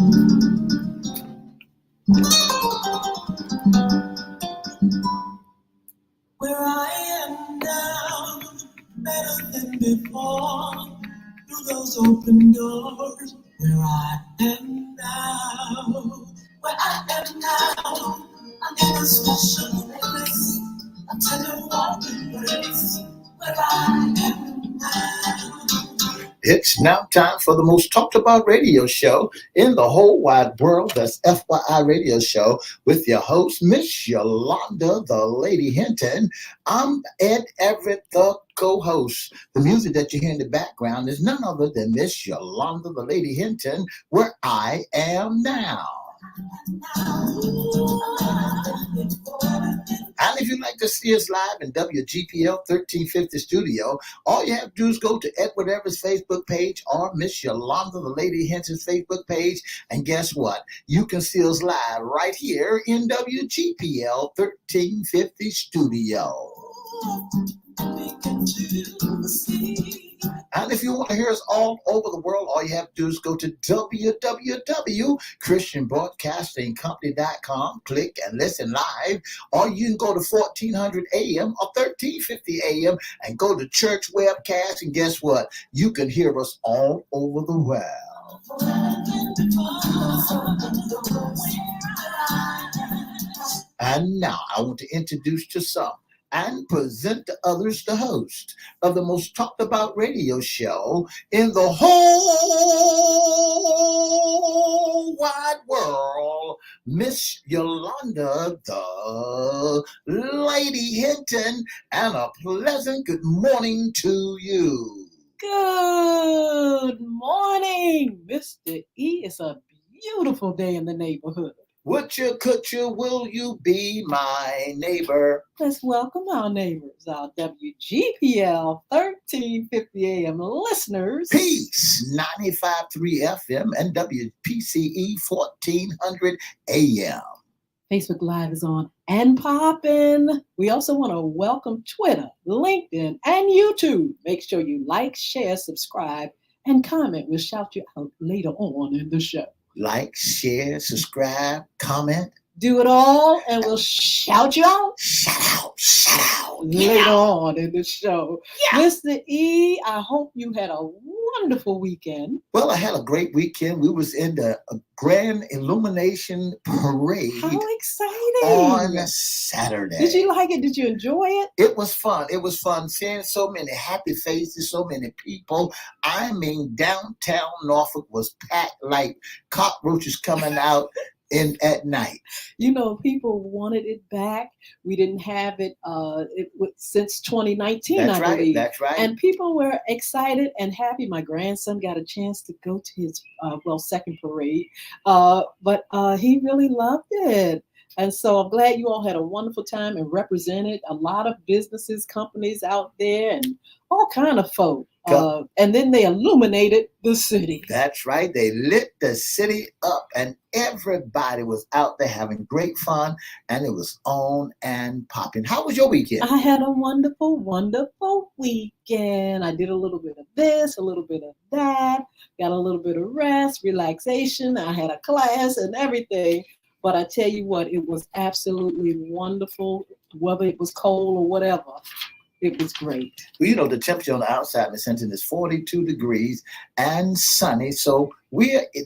Where I am now, better than before, through those open doors. Where I am now, where I am now, I'm in a special place, a tender warm embrace. Where I am now. It's now time for the most talked about radio show in the whole wide world. That's FYI Radio Show with your host, Miss Yolanda, the Lady Hinton. I'm Ed Everett, the co-host. The music that you hear in the background is none other than Miss Yolanda, the Lady Hinton, where I am now. And if you'd like to see us live in WGPL 1350 studio, all you have to do is go to Edward Everett's Facebook page or Miss Yolanda, the Lady Hinton's Facebook page. And guess what? You can see us live right here in WGPL 1350 studio. And if you want to hear us all over the world, all you have to do is go to www.christianbroadcastingcompany.com, click and listen live, or you can go to 1400 AM or 1350 AM and go to church webcast, and guess what? You can hear us all over the world. And now I want to introduce to some and present to others the host of the most talked about radio show in the whole wide world, Miss Yolanda, the Lady Hinton, and a pleasant good morning to you. Good morning, Mr. E. It's a beautiful day in the neighborhood. Would you, could you, will you be my neighbor? Let's welcome our neighbors, our WGPL 1350 AM listeners. Peace, 95.3 FM and WPCE 1400 AM. Facebook Live is on and popping. We also want to welcome Twitter, LinkedIn, and YouTube. Make sure you like, share, subscribe, and comment. We'll shout you out later on in the show. Like, share, subscribe, comment. Do it all, and we'll shout you out. Shout out. Later on in the show. Yeah. Mr. E, I hope you had a wonderful weekend. Well, I had a great weekend. We was in the Grand Illumination Parade. How exciting. On Saturday. Did you like it? Did you enjoy it? It was fun. It was fun seeing so many happy faces, so many people. I mean, downtown Norfolk was packed like cockroaches coming out at night. You know, people wanted it back. We didn't have it, since 2019, That's I right, believe. That's right. And people were excited and happy. My grandson got a chance to go to his, second parade. But he really loved it. And so I'm glad you all had a wonderful time and represented a lot of businesses, companies out there, and all kind of folk. And then they illuminated the city. That's right. They lit the city up, and everybody was out there having great fun, and it was on and popping. How was your weekend? I had a wonderful, wonderful weekend. I did a little bit of this, a little bit of that, got a little bit of rest, relaxation. I had a class and everything. But I tell you what, it was absolutely wonderful, whether it was cold or whatever. It was great. Well, you know, the temperature on the outside, Miss Hinton, is 42 degrees and sunny. So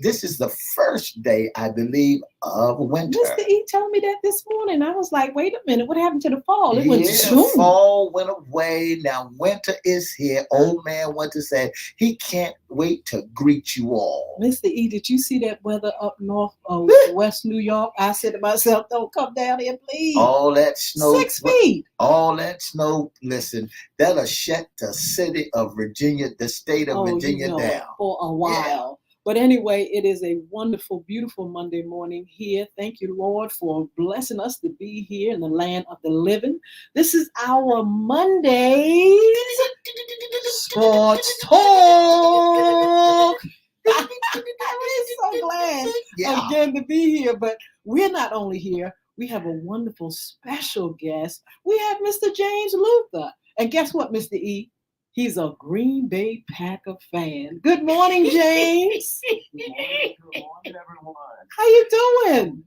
this is the first day, I believe, of winter. Mr. E told me that this morning. I was like, wait a minute, what happened to the fall? It went soon. Fall went away. Now winter is here. Old man Winter said he can't wait to greet you all. Mr. E, did you see that weather up north of West New York? I said to myself, don't come down here, please. All that snow. 6 feet. All that snow, listen, that'll shut the city of Virginia, the state of Virginia down. For a while. Yeah. But anyway, it is a wonderful, beautiful Monday morning here. Thank you, Lord, for blessing us to be here in the land of the living. This is our Monday Sports Talk. I'm so glad again to be here. But we're not only here. We have a wonderful special guest. We have Mr. James Luther. And guess what, Mr. E? He's a Green Bay Packer fan. Good morning, James. Good morning, everyone. How you doing?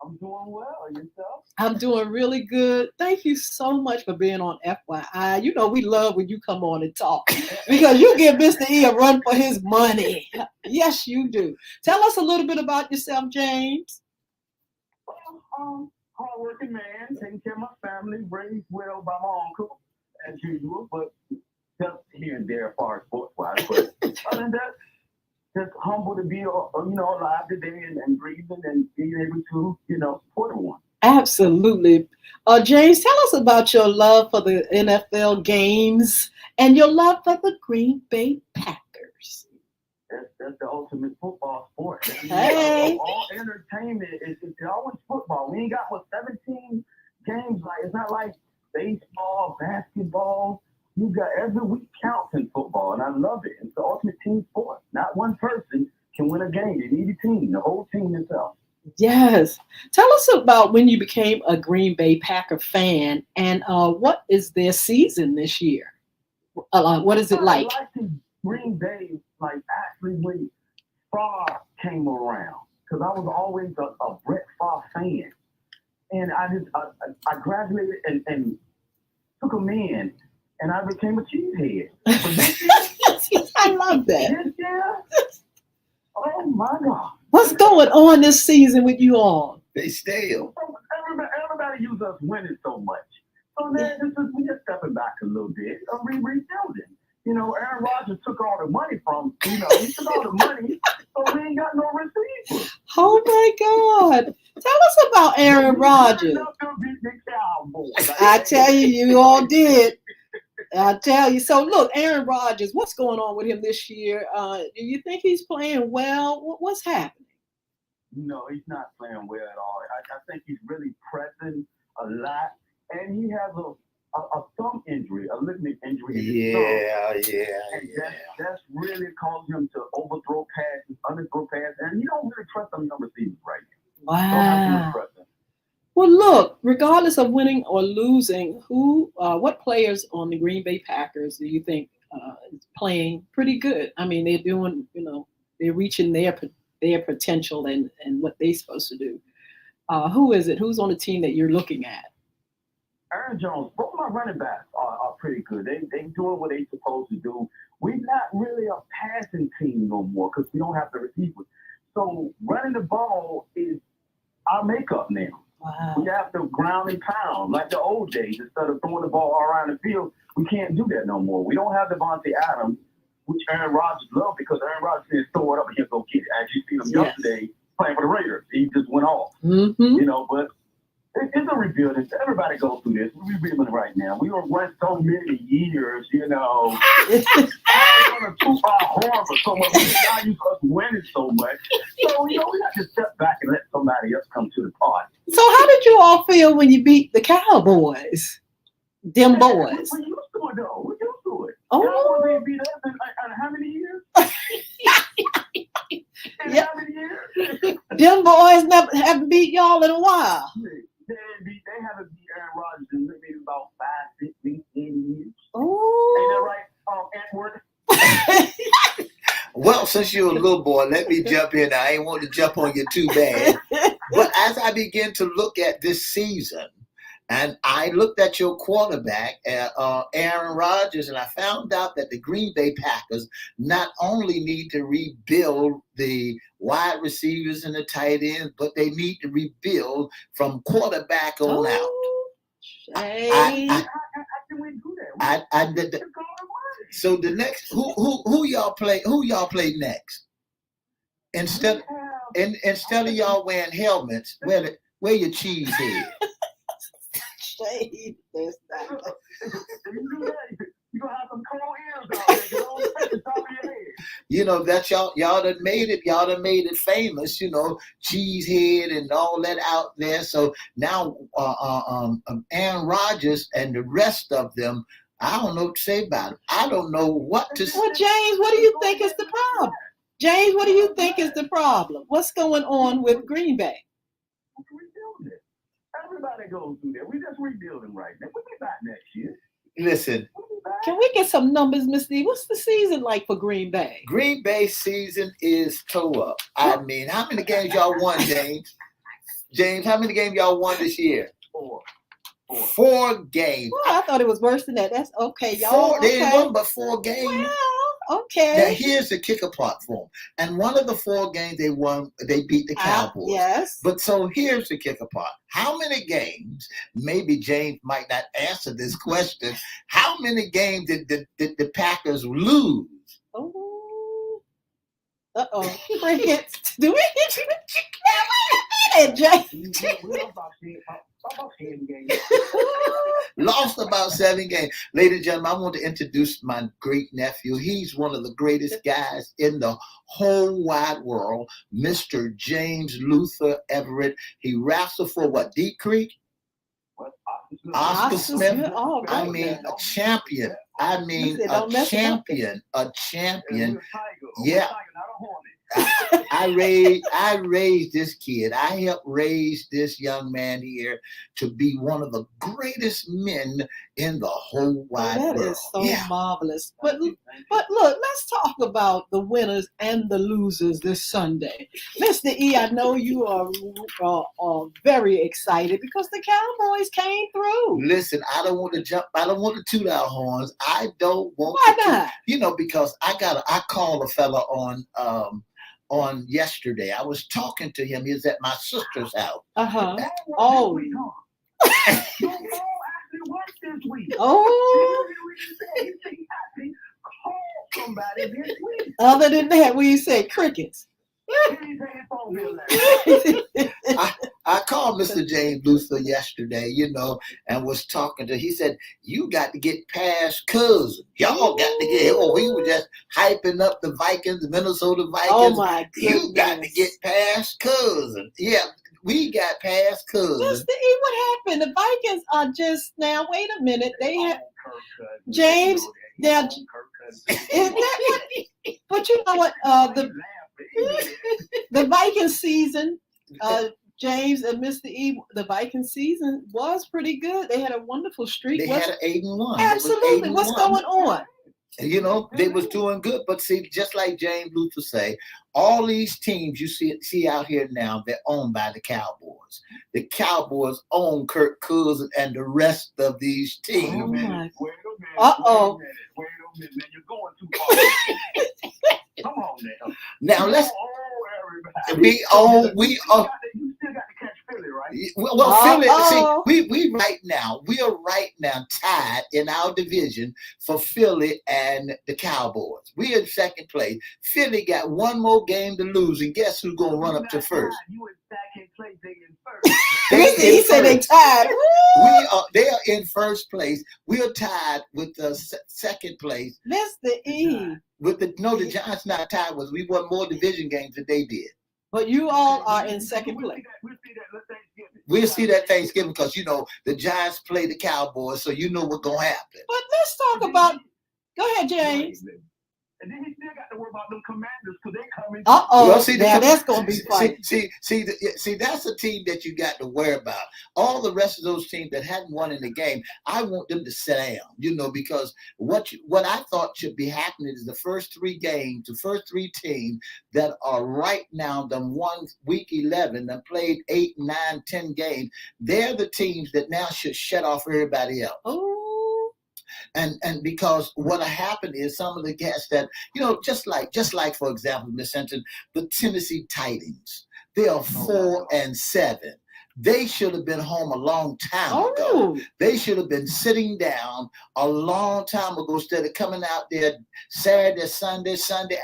I'm doing well. Yourself? I'm doing really good. Thank you so much for being on FYI. You know we love when you come on and talk because you give Mr. E a run for his money. Yes, you do. Tell us a little bit about yourself, James. Well, hardworking man, taking care of my family, raised well by my uncle, as usual, but just here and there as far as sports-wise. But other than that, just humble to be, alive today and breathing and being able to, support everyone. Absolutely. James, tell us about your love for the NFL games and your love for the Green Bay Packers. That's the ultimate football sport. Hey. All entertainment is always football. We ain't got 17 games. Like it's not like baseball, basketball. You got every week counts in football, and I love it. It's the ultimate team sport. Not one person can win a game. You need a team, the whole team itself. Yes. Tell us about when you became a Green Bay Packer fan and what is their season this year? What is it like? I like the Green Bay, like actually when Favre came around, because I was always a Brett Favre fan. And I graduated and took him in, and I became a cheesehead. But this year, I love that. This year, oh my God. What's going on this season with you all? They stale. Everybody uses us winning so much. So then we just stepping back a little bit. Rebuilding. Aaron Rodgers took all the money from, he took all the money, so we ain't got no receivers. Oh my God. Tell us about Aaron Rodgers. I tell you, you all did. I tell you. So look, Aaron Rodgers, what's going on with him this year? Do you think he's playing well? What's happening? No, he's not playing well at all. I think he's really pressing a lot, and he has a thumb injury, a ligament injury. That's really caused him to overthrow passes, underthrow passes, and you don't really trust them number receivers right now. Wow. Well, look, regardless of winning or losing, what players on the Green Bay Packers do you think is playing pretty good? I mean, they're doing, they're reaching their potential and what they're supposed to do. Who is it? Who's on the team that you're looking at? Aaron Jones, both my running backs are pretty good. They doing what they supposed to do. We're not really a passing team no more because we don't have the receivers. So running the ball is our makeup now. Wow. We have to ground and pound like the old days. Instead of throwing the ball all around the field, we can't do that no more. We don't have Devontae Adams, which Aaron Rodgers loved because Aaron Rodgers didn't throw it up and he'll go get it. As you seen him yesterday playing for the Raiders, he just went off. Mm-hmm. But it's a rebuilding. Everybody goes through this. We're rebuilding right now. We were run so many years, I want to toot our horn for so much. Now you us winning so much. So, we have to step back and let somebody else come to the party. So how did you all feel when you beat the Cowboys? Them boys. We're used to it, though. We're used to it. Oh. Cowboys ain't beat us in how many years? Yep. How many years? Them boys never haven't beat y'all in a while. They haven't beat Aaron Rodgers in maybe about 5, 6, 8 years. Oh. Ain't that right, Edward? Well, since you're a little boy, let me jump in. I ain't want to jump on you too bad. But as I begin to look at this season, and I looked at your quarterback, Aaron Rodgers, and I found out that the Green Bay Packers not only need to rebuild the wide receivers and the tight ends, but they need to rebuild from quarterback on out. So the next, who y'all play? Who y'all play next? Instead of y'all wearing helmets, wear your cheese head. You're gonna have some cold ears out there. Don't take the top of your head. That y'all done made it. Y'all done made it famous. Cheesehead and all that out there. So now, Aaron Rodgers and the rest of them, I don't know what to say about it. I don't know what to say. Well, James, what do you think is the problem? James, what do you think is the problem? What's going on with Green Bay? Everybody goes through that. We just rebuilding right now. We'll be back next year. Listen, Can we get some numbers, Miss D? What's the season like for Green Bay? Green Bay season is toe up. I mean, how many games y'all won, James? James, how many games y'all won this year? 4. 4 games. Well, I thought it was worse than that. That's okay, y'all. 4, Okay. They won but 4 games. Well, okay. Now here's the kicker part for them. And one of the 4 games they won, they beat the Cowboys. Yes. But so here's the kicker part. How many games, maybe James might not answer this question, how many games did the Packers lose? Oh. Uh-oh. Crickets. Do we hit you? Wait a minute, Jay. Lost about 7 games. Ladies and gentlemen, I want to introduce my great nephew. He's one of the greatest guys in the whole wide world, Mr. James Luther Everette. He wrestled for what? Deep Creek? Oscar Smith. Oh, I mean, a champion. I mean, a champion. A champion. Yeah. I raised this kid. I helped raise this young man here to be one of the greatest men in the whole wide world. That is so marvelous. But look, let's talk about the winners and the losers this Sunday. Mr. E, I know you are very excited because the Cowboys came through. Listen, I don't want to toot our horns. I don't want Why to. not? You know, because I called a fella on yesterday. I was talking to him. He was at my sister's house. Uh-huh. Oh. Oh. Other than that, what you say? Crickets. I called Mr. James Luther yesterday, and was talking to. He said, "You got to get past cousin. Y'all got to get." Oh, he was just hyping up the Vikings, the Minnesota Vikings. Oh my goodness! You got to get past cousin. Yeah, we got past cousin. Mr. E, what happened? The Vikings are just now. Wait a minute. They have James. Now, but you know what? The Viking season, James and Mr. E, the Viking season was pretty good. They had a wonderful streak. They had an 8-1. Absolutely. What's going on? They was doing good, but see, just like James Luther say, all these teams you see out here now, they're owned by the Cowboys. The Cowboys own Kirk Cousins and the rest of these teams. Oh my. Uh-oh. Wait a minute, man. You're going too far. Come on now. Now let's. We own. You still got to catch Philly, right? Well, Philly. See, we are right now tied in our division for Philly and the Cowboys. We in second place. Philly got one more game to lose, and guess who's gonna run up to first? You in second place. They in first. He said they tied. They are in first place. We are tied with the second place. Mr. E. The Giants not tied with us. We won more division games than they did. But you all are in second place. We'll see that Thanksgiving because the Giants play the Cowboys, so you know what's gonna happen. But let's talk about. Go ahead, James. And then he still got to worry about them Commanders because they coming. Well, that's gonna be fun. See, that's a team that you got to worry about. All the rest of those teams that hadn't won in the game, I want them to sit down, because what I thought should be happening is the first 3 games, the first 3 teams that are right now, them won week 11, that played 8, 9, 10 games, they're the teams that now should shut off everybody else. Oh. And because what happened is some of the guys that, just like for example, Miss Hinton, the Tennessee Titans, they are 4-7. They should have been home a long time ago. They should have been sitting down a long time ago instead of coming out there Saturday, Sunday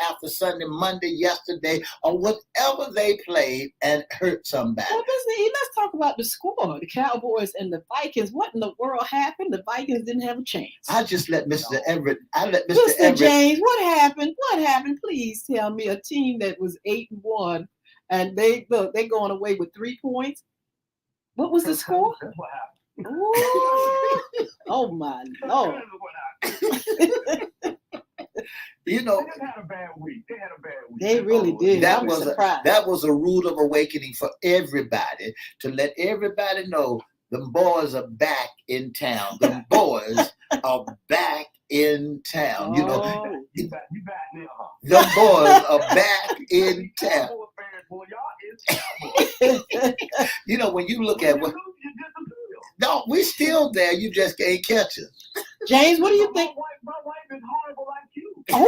after Sunday, Monday, yesterday, or whatever they played and hurt somebody. Well, let's talk about the score. The Cowboys and the Vikings. What in the world happened? The Vikings didn't have a chance. I just let Mr. Everette. Mr. James, what happened? What happened? Please tell me. A team that was 8-1 and they going away with 3 points. What was the score? That's what happened. Oh my Lord. They had a bad week. They really did. That was a rude of awakening for everybody to let everybody know the boys are back in town. The boys are back in town. You know, Oh, You back now, huh? the boys are back in town. Cowboy fans, boy, y'all is Cowboys. You know, when you look When at you what, lose, you disappear. no, we're still there. You just can't catch us. James, what do you think? My wife is horrible like you. Oh.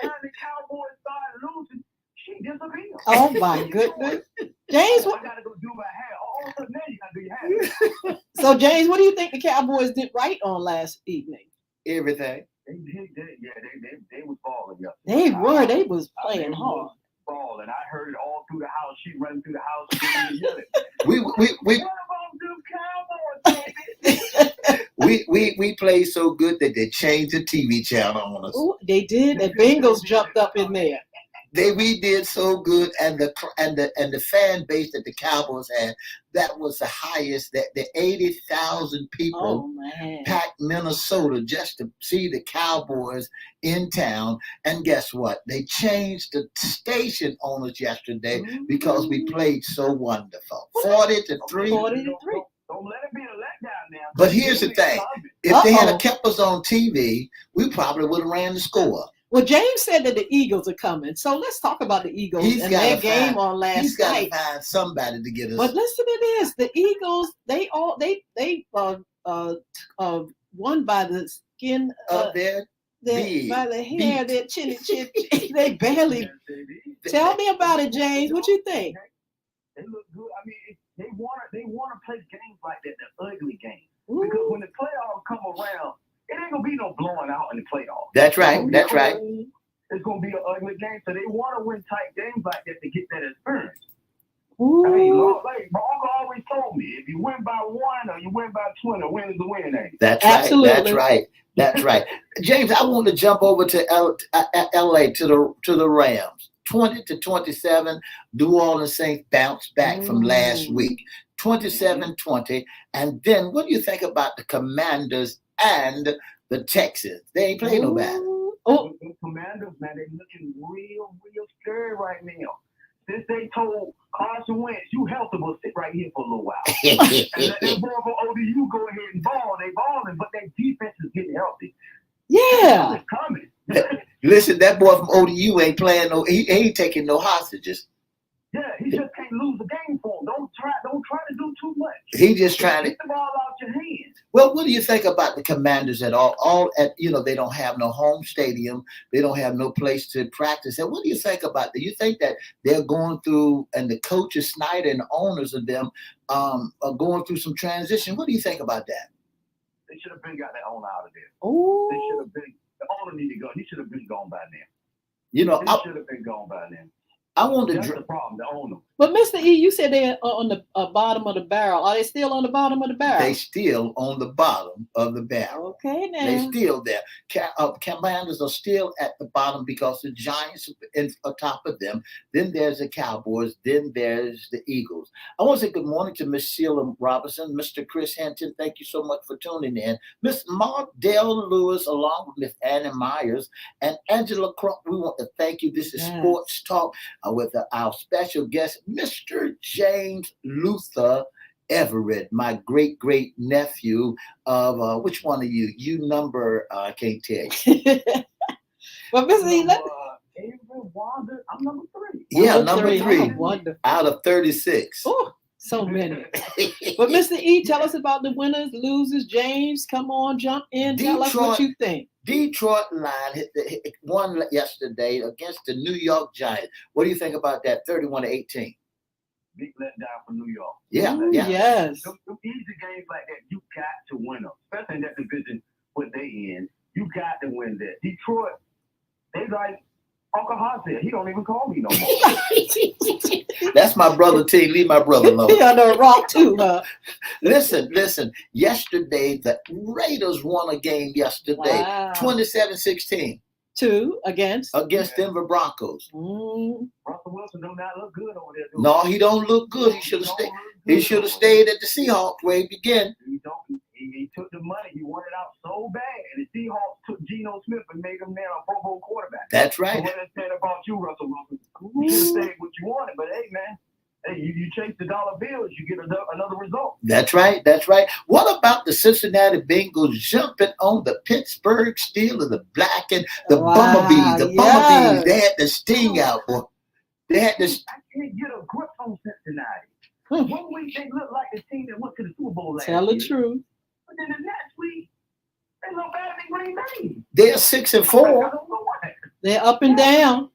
Every time the Cowboys start losing, she disappears. Oh my goodness, James. I gotta go do my hair. All of a sudden, now you gotta do your hair. So James, what do you think the Cowboys did right on last evening? Everything. They was balling yesterday. They were. They was They playing was hard. balling. I heard it all through the house. She running through the house, screaming and yelling. We What about them Cowboys, baby? we played so good that they changed the TV channel on us. Ooh, they did. The Bengals jumped up in there. We did so good, and the fan base that the Cowboys had, that was the highest. That the 80,000 people Oh man. packed Minnesota just to see the Cowboys in town. And guess what? They changed the station on us yesterday because we played so wonderful. 40-3. 40-3. Don't let it be a letdown now. But here's the thing: if they had kept us on TV, we probably would have ran the score. Well, James said that the Eagles are coming, so let's talk about the Eagles and their game on last He's got night. to find somebody to get us. But listen to this: the Eagles, they won by the skin of their by the hair, their chin. They barely. Tell me about it, James. What you think? They look good. I mean, they want to play games like that, the ugly games. Because when the playoffs come around, it ain't gonna be no blowing out in the playoffs. That's right. That's right. It's gonna be an ugly game, so they want to win tight games like that to get that experience. Ooh. I mean, like my uncle always told me, if you win by 1 or you win by 20, a win is a win, ain't it? That's Absolutely. right. That's right. That's right. James, I want to jump over to LA to the Rams. 20-27, New Orleans Saints bounced back from last week. 27-20. And then what do you think about the Commanders and the Texans? They ain't playing no bad. The Commanders, man, they looking real scary right now. Since they told Carson Wentz, you healthy, but sit right here for a little while. And let that boy from ODU go ahead and ball. They balling, but their defense is getting healthy. Yeah. It's coming. Listen, that boy from ODU ain't playing he ain't taking no hostages. Yeah, he just can't lose the game for him. Don't try to do too much. He just trying to get the ball out your hands. Well, what do you think about the Commanders at all? They don't have no home stadium. They don't have no place to practice. And what do you think about that? Do you think that they're going through, and the coaches, Snyder and the owners of them, are going through some transition? What do you think about that? They should have been got that owner out of there. Oh. They should have been. The owner need to go. He should have been gone by now. He should have been gone by now. That's the problem, the owner. But Mr. E, you said they're on the bottom of the barrel. Are they still on the bottom of the barrel? They still on the bottom of the barrel. Okay, now. They still there. Commanders are still at the bottom because the Giants are atop of them. Then there's the Cowboys. Then there's the Eagles. I want to say good morning to Miss Sheila Robinson, Mr. Chris Hinton. Thank you so much for tuning in. Miss Mardell Lewis, along with Miss Annie Myers and Angela Crump. We want to thank you. This is Sports Talk with our special guest, Mr. James Luther Everette, my great nephew of which one of you? You number I can't tell you. Well, Mr. E, I'm number 3. Yeah, number 3. Oh, wonderful. Out of 36. Oh, so many. But Mr. E, tell us about the winners, losers. James, come on, jump in. Tell us what you think. Detroit Lions won yesterday against the New York Giants. What do you think about that? 31-18. Big letdown for New York. Yeah, yes. Them easy games like that, you got to win them, especially in that division what they in. You got to win that. Detroit, they like Uncle Hot said, he don't even call me no more. That's my brother T. Leave my brother alone. He on the rock too, huh? Listen. Yesterday, the Raiders won a game yesterday. Wow. 27-16. Against Denver Broncos. Russell Wilson do not look good over there. No, he don't look good. He should have stayed. He should have stayed at the Seahawks where he began. He took the money. He wanted out so bad, and the Seahawks took Geno Smith and made him now a Pro Bowl quarterback. That's right. So what I said about you, Russell Wilson? You should have stayed what you wanted, but hey, man, Hey, you chase the dollar bills, you get another result. That's right. That's right. What about the Cincinnati Bengals jumping on the Pittsburgh Steelers, the black and the Bumblebees? The Bumblebees, they had the sting out, boy. They had this. I can't get a grip on Cincinnati. 1 week they look like the team that went to the Super Bowl last year. Tell the truth. But then the next week, they look better than Green Bay. They're 6-4. I don't know why. They're up and down.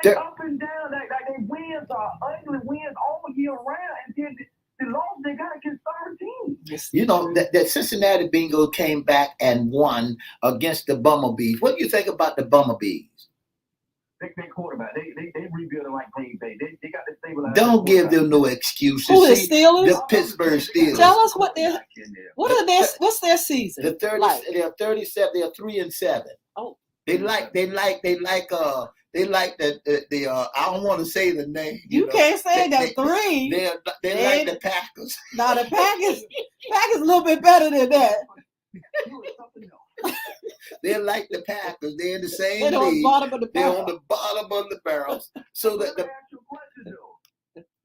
They're up and down. Like their wins are ugly wins all year round. And then the loss they got against third teams. You know, that Cincinnati Bengals came back and won against the Bumblebees. What do you think about the Bumblebees? They quarterback. They rebuilding like Green Bay. They got the stabilized. Don't give them no excuses. Who, the Steelers? The Pittsburgh Steelers. Tell us what's their season? The 30, like? They're 37. They're 3-7. Oh, they like the I don't want to say the name. You can't say that three. They like the Packers. Now the Packers a little bit better than that. They're like the Packers. They're in the same league. They're on the bottom of the barrel. They're on the bottom of the barrels. So that the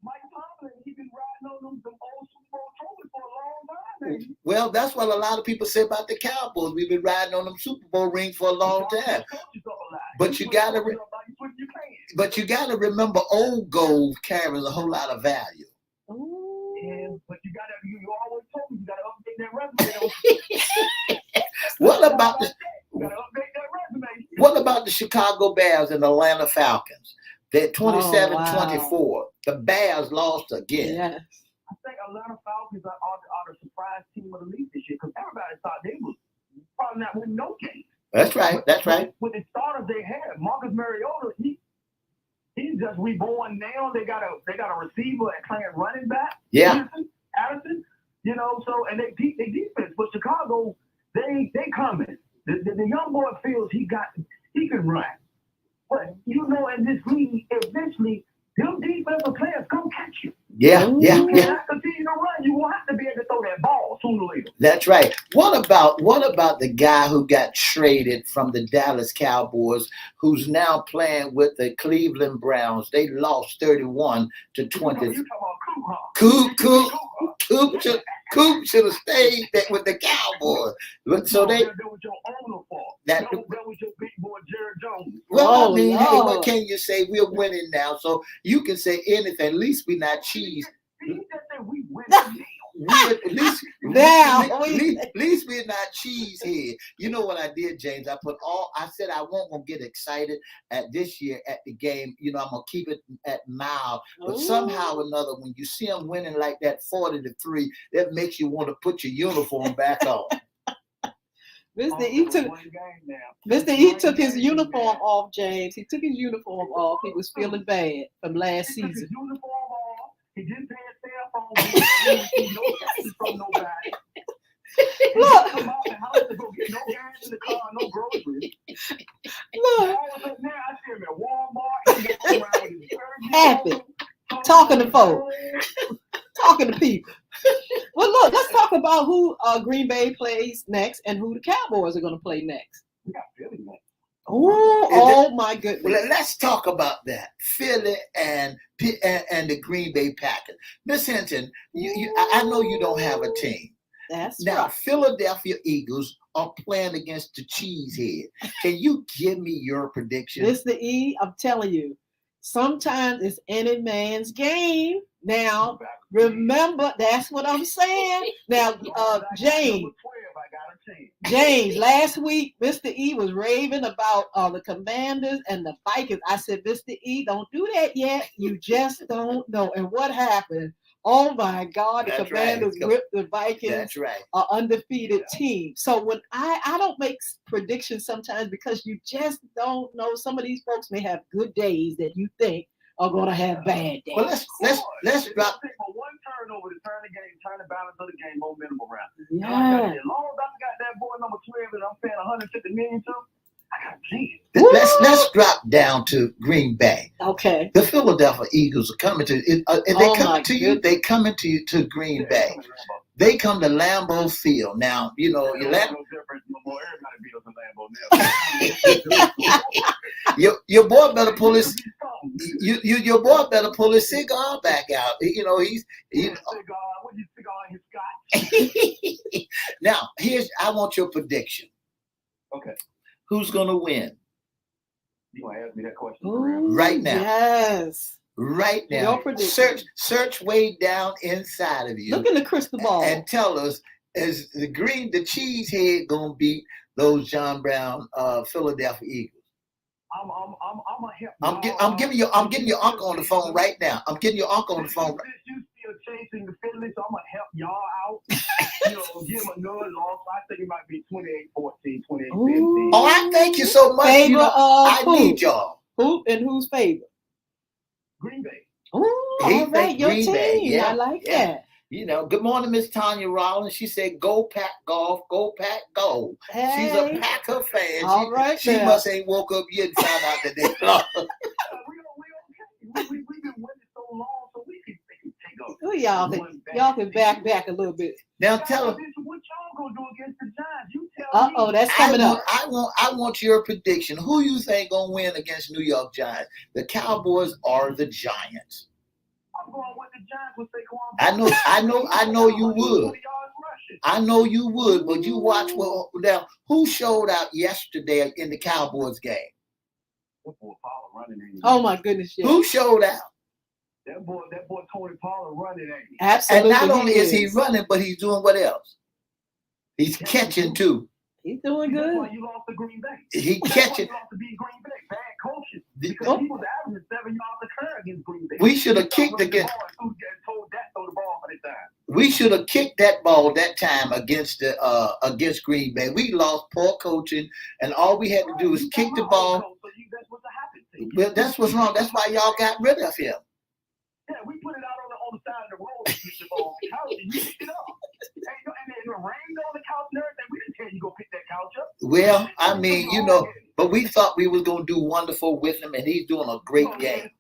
Mike Tomlin, he's been riding on them old Super Bowl trophies for a long time. Well, that's what a lot of people say about the Cowboys. We've been riding on them Super Bowl rings for a long time. But you gotta remember, old gold carries a whole lot of value. Yeah, but you always told me you gotta update that resume. What about the Chicago Bears and Atlanta Falcons? They're 27-24. The Bears lost again. Yes. I think Atlanta Falcons are the surprise team of the league this year because everybody thought they was probably not winning no games. That's right. That's right. With the starters they had, Marcus Mariota, he's just reborn now. They got a receiver and playing running back. Yeah. Addison, so and they defense. But Chicago, they coming. The young boy feels he can run. But in this league, eventually, them defensive players come catch you. Yeah. You cannot continue to run. You will have to be able to throw that ball sooner or later. That's right. What about the guy who got traded from the Dallas Cowboys, who's now playing with the Cleveland Browns? They lost 31-20. You talking about Coop should have stayed with the Cowboys. So that was your owner fault. That was your big boy Jerry Jones. Well, hey, what can you say? We're winning now, so you can say anything. At least we're not cheese. He just said we win At least we're not cheesehead. You know what I did, James? I said I won't gonna get excited at this year at the game. I'm gonna keep it at mild. But somehow or another, when you see them winning like that 40-3, that makes you want to put your uniform back on. Mr. E took his uniform off, James. He took his uniform off. He was feeling bad from last season. His uniform off. He didn't pay his cell phone. He didn't see no gas from nobody. Look. Come out the house to go get no gas in the car, no groceries. Look. All of a sudden now I see him at Walmart. He gets around with his happy. Talking to folks. Talking to people. Well, look, let's talk about who Green Bay plays next and who the Cowboys are going to play next. We got Philly next. Oh my goodness. Well, let's talk about that. Philly and the Green Bay Packers. Miss Hinton, I know you don't have a team. That's now, right. Philadelphia Eagles are playing against the Cheesehead. Can you give me your prediction? Mr. E, I'm telling you, sometimes it's any man's game. Now, remember, that's what I'm saying. Now, James, last week, Mr. E was raving about the Commanders and the Vikings. I said, Mr. E, don't do that yet. You just don't know. And what happened? Oh my God, the Commanders whipped the Vikings. That's right. An undefeated team. So when I don't make predictions sometimes because you just don't know. Some of these folks may have good days that you think are going to have bad days. Well, let's drop. One turnover to turn the game, turn the balance of the game, momentum around. Yeah. As long as I got that boy number 12 and I'm paying $150 million to, I got a chance. Let's drop down to Green Bay. Okay. The Philadelphia Eagles are coming to they coming to you. They coming to Green Bay. They come to Lambeau Field. Now, Yolanda. Your boy better pull his your boy better pull his cigar back out. You know, he's Cigar, what you cigar in his scotch? now I want your prediction. Okay. Who's gonna win? You want to ask me that question Ooh, right now? Yes. Right Your now. prediction. Search way down inside of you. Look in the crystal ball. And tell us, is the cheesehead gonna beat those John Brown Philadelphia Eagles? I'm getting your uncle on the phone right now. I'm getting your uncle on the phone. You still chasing the Phillies, so I'm gonna help y'all out. Give them another loss. I think it might be 28-14, 28-15. Oh, I thank you so much. Favor I need y'all. Who and whose favor? Green Bay. Oh, all right, your Green team. Bay. Yeah, I like that. Good morning, Miss Tanya Rollins. She said, "Go Pack Golf, go Pack Go." Hey. She's a Packer fan. All right, she must ain't woke up yet and found out that they lost. We okay. We've been winning so long, so we can take up. Ooh, y'all can back a little bit. Now tell us what y'all gonna do against the Giants. You tell me. Oh, that's coming up. I want your prediction. Who you think gonna win against New York Giants? The Cowboys or the Giants? I'm going with the Giants with Saquon. I know you would. I know you would, but you watch now. Who showed out yesterday in the Cowboys game? Oh my goodness! Yes. Who showed out? That boy Tony Pollard running. Absolutely. And not only is he running, but he's doing what else? He's catching too. He's doing good. That's why you lost to Green Bay. He catching. You lost to beat Green Bay. Bad coaching. Because he was averaging 7 yards a carry against Green Bay. We should have kicked against. We should have kicked that ball that time against Green Bay. We lost poor coaching, and all we had to do was kick the ball. Well, that's what's wrong. That's why y'all got rid of him. Yeah, we put it out on the side of the road. You picked it up. And it rained on the couch and everything. We didn't tell you go pick that couch up. Well, I mean, but we thought we was gonna do wonderful with him, and he's doing a great game.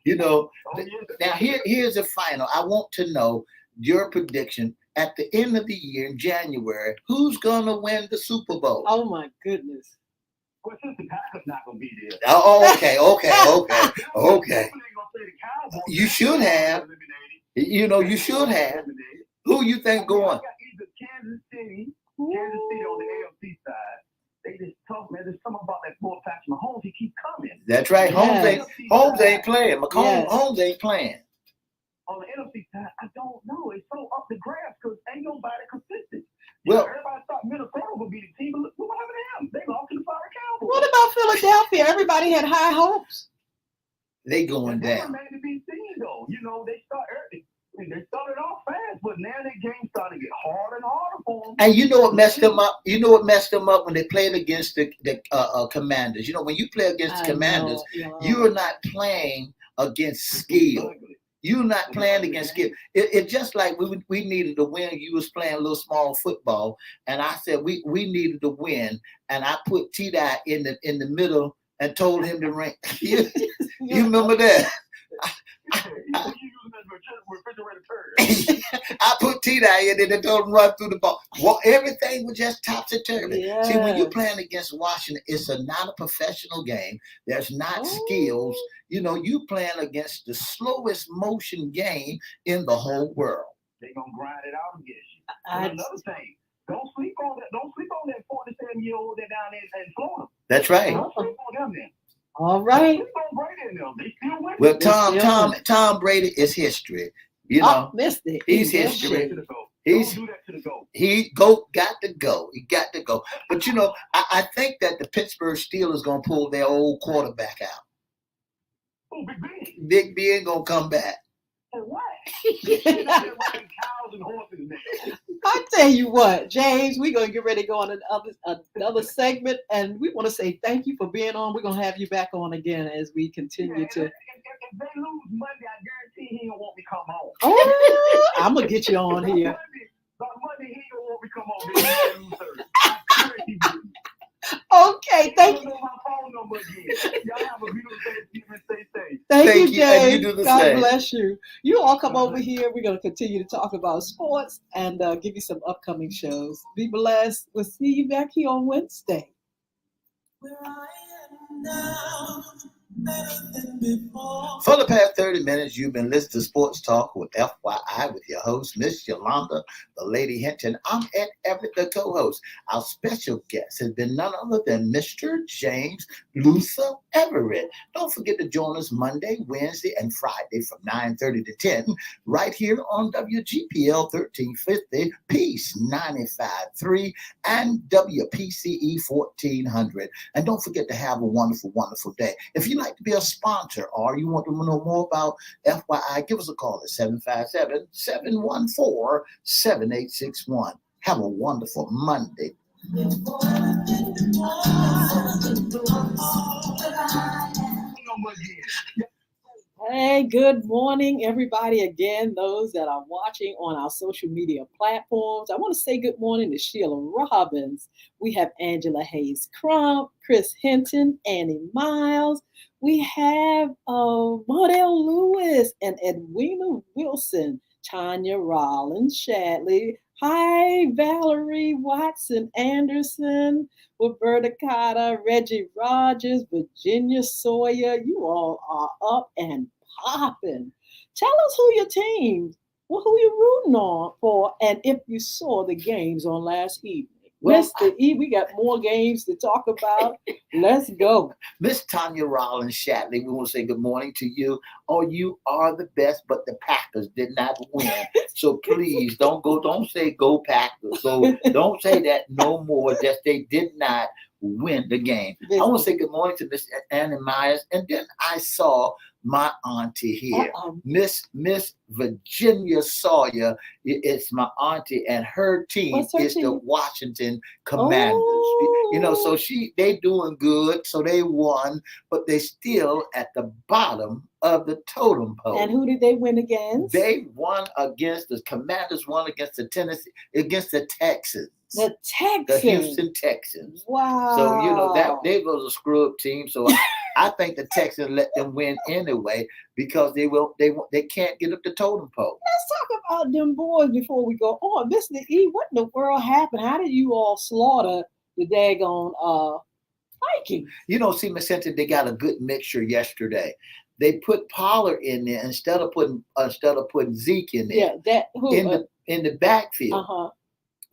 Now here's the final. I want to know your prediction at the end of the year in January. Who's gonna win the Super Bowl? Oh my goodness. Well, since the Packers not gonna be there. Oh, okay. You should have. You should have. Who you think going? Either Kansas City on the AFC side. They just tough, man. There's something about that boy Patrick Mahomes. He keeps coming. That's right. Yes. Holmes ain't playing. Yes. Holmes ain't playing. On the NFC side, I don't know. It's so up the grass because ain't nobody consistent. Well, everybody thought Minnesota would be the team, but look what happened to them. They lost to the Fire Cowboys. What about Philadelphia? Everybody had high hopes. They going down. They remain to be seen, though. They started off fast, but now their game started to get harder and harder for them. And you know what messed them up? You know what messed them up when they played against the Commanders? When you play against the Commanders, you are not playing against skill. You're not playing against skill. It's just like we needed to win. You was playing a little small football, and I said we needed to win, and I put T-Dye in the middle and told him to ring. You remember that? I put T-Dye in it and told him run through the ball. Well, everything was just topsy-turvy. Yes. See, when you're playing against Washington, it's not a professional game. There's not skills. You playing against the slowest motion game in the whole world. They're going to grind it out against you. Another thing, don't sleep on that 47-year-old that down there in Florida. That's right. Don't sleep on them then. All right. Well, Tom Brady is history. Missed it. He's history. Don't do that to the Got GOAT. to go. He got to go. But I think that the Pittsburgh Steelers gonna pull their old quarterback out. Oh, Big B. Big B ain't gonna come back. For what? I tell you what, James, we're going to get ready to go on another segment, and we want to say thank you for being on. We're going to have you back on again as we continue to. If they lose Monday, I guarantee he don't want me to come on. Oh, I'm going to get you on here. By Monday, he don't want me to come on. Okay, thank you. My phone number again. Y'all have a beautiful day. Stay safe. Thank you, James. You do the God same. bless you. You all come over here. We're going to continue to talk about sports and give you some upcoming shows. Be blessed. We'll see you back here on Wednesday. Where I am now, better than before. For the past 30 minutes, you've been listening to Sports Talk with FYI with your host, Miss Yolanda, the Lady Hinton. I'm Ed Everett, the co-host. Our special guest has been none other than Mr. James Luther Everett. Don't forget to join us Monday, Wednesday, and Friday from 9:30 to 10 right here on WGPL 1350, Peace 95.3, and WPCE 1400. And don't forget to have a wonderful, wonderful day. If you'd like to be a sponsor or you want to know more about FYI, give us a call at 757-714-7861. Have a wonderful Monday. Hey, good morning, everybody. Again, those that are watching on our social media platforms. I want to say good morning to Sheila Robbins. We have Angela Hayes Crump, Chris Hinton, Annie Miles. We have Modell Lewis and Edwina Wilson, Tanya Rollins Shadley. Hi, Valerie Watson Anderson, Roberta Cotta, Reggie Rogers, Virginia Sawyer. You all are up and popping. Tell us who your team, who you're rooting on for, and if you saw the games on last evening. Well, Mr. E, we got more games to talk about. Let's go. Miss Tanya Rollins Shatley, we want to say good morning to you. Oh, you are the best, but the Packers did not win. So please don't say go Packers. So don't say that no more, that they did not win the game. I want to say good morning to Miss Annie Myers. And then I saw my auntie here, Miss Virginia Sawyer. It's my auntie, and her team is the Washington Commanders. Oh. You know, so they doing good, so they won, but they still at the bottom of the totem pole. And who did they win against? They won against the Commanders, won against the Texans. The Texans. The Houston Texans. Wow. So, you know, that they was a screw-up team. So I think the Texans let them win anyway because they can't get up the totem pole. Let's talk about them boys before we go on. Mr. E, what in the world happened? How did you all slaughter the daggone Vikings? You know, see, Miss Hinton, they got a good mixture yesterday. They put Pollard in there instead of putting Zeke in there. Yeah, in the backfield. Uh-huh.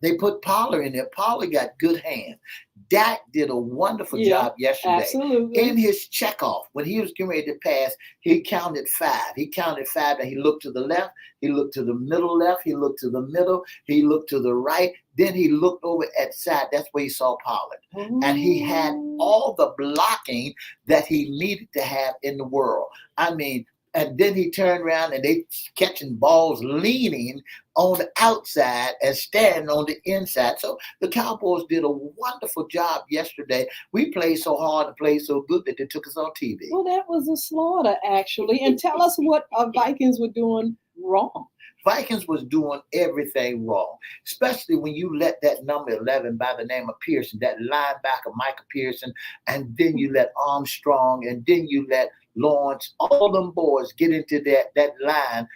They put Pollard in there. Pollard got good hands. Dak did a wonderful job yesterday. Absolutely. In his checkoff, when he was getting ready to pass, he counted 5. He counted 5, and he looked to the left. He looked to the middle left. He looked to the middle. He looked to the right. Then he looked over at side. That's where he saw Pollard. Ooh. And he had all the blocking that he needed to have in the world. I mean, and then he turned around and they catching balls leaning on the outside and standing on the inside. So the Cowboys did a wonderful job yesterday. We played so hard and played so good that they took us on TV. Well, that was a slaughter, actually. And tell us what Vikings were doing wrong. Vikings was doing everything wrong, especially when you let that number 11 by the name of Pearson, that linebacker Michael Pearson, and then you let Armstrong, and then you let Lawrence, all them boys get into that line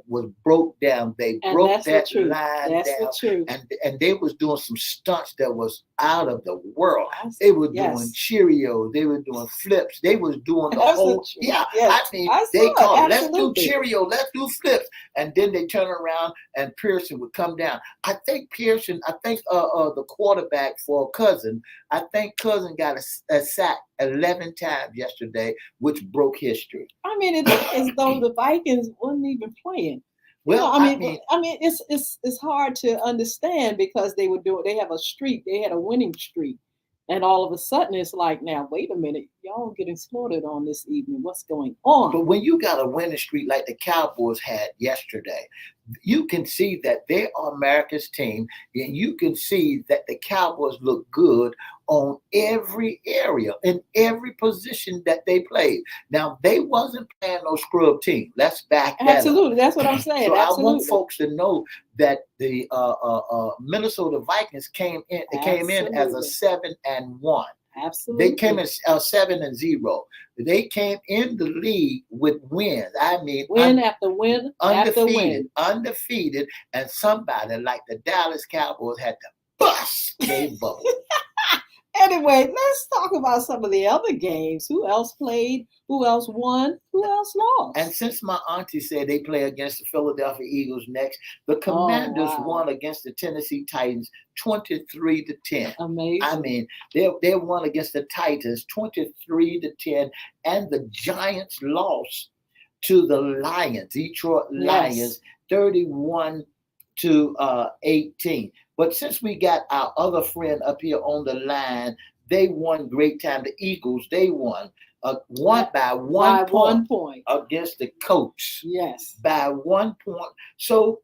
was broke down. They broke that line down, and they was doing some stunts that was out of the world. They were doing Cheerios, they were doing flips, they was doing the whole. I mean, they called let's do Cheerio, let's do flips, and then they turn around and Pearson would come down. I think the quarterback for Cousin, Cousin got a sack 11 times yesterday, which broke history. I mean, it's as though the Vikings wasn't even playing. Well, I mean, it's hard to understand because they have a streak. They had a winning streak. And all of a sudden, it's like, now, wait a minute. Y'all getting slaughtered on this evening. What's going on? But when you got a winning streak like the Cowboys had yesterday, you can see that they are America's team. And you can see that the Cowboys look good on every area, in every position that they played. Now, they wasn't playing no scrub team. Let's back that Absolutely. up. That's what I'm saying. So Absolutely. I want folks to know that the Minnesota Vikings came in as a 7-1. Absolutely. They came in 7-0. They came in the league with wins. I mean, win after win after win. Undefeated, and somebody like the Dallas Cowboys had to bust their bubble. Anyway, let's talk about some of the other games. Who else played? Who else won? Who else lost? And since my auntie said they play against the Philadelphia Eagles next, the Oh, Commanders wow. won against the Tennessee Titans 23-10. Amazing. I mean, they won against the Titans 23-10, and the Giants lost to the Lions, Detroit Lions, Yes. 31-18. But since we got our other friend up here on the line, they won great time. The Eagles, they won by By one point 1 point. against the Colts Yes. by 1 point. So,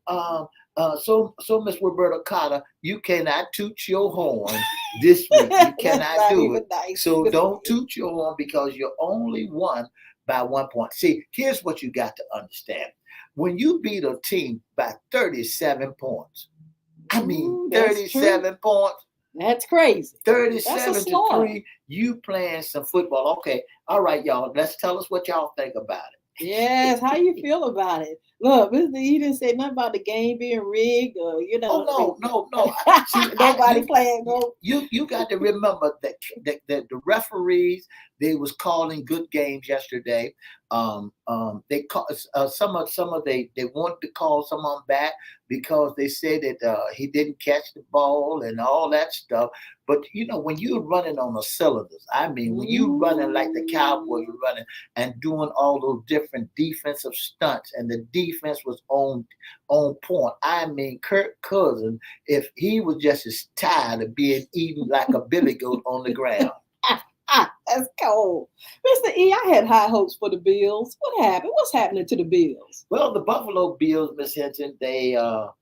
Miss Roberta Carter, you cannot toot your horn this week. You cannot Not do even it. nice. So don't toot your horn because you only won by 1 point. See, here's what you got to understand. When you beat a team by 37 points, I mean, Ooh, that's 37 points, That's crazy. 37 to slaughter. 3, you playing some football. Okay, all right, y'all. Let's tell us what y'all think about it. Yes. How you feel about it? Look, Mr. E didn't say nothing about the game being rigged or Oh no. See, nobody playing no. You got to remember that the referees, they was calling good games yesterday. They call some of they wanted to call some of them back because they said that he didn't catch the ball and all that stuff. But when you're running on the cylinders, I mean, when you running like the Cowboys were running and doing all those different defensive stunts, and the defense was on point. I mean, Kirk Cousins, if he was just as tired of being eaten like a billy goat on the ground. That's cold. Mr. E, I had high hopes for the Bills. What happened? What's happening to the Bills? Well, the Buffalo Bills, Miss Hinton, they got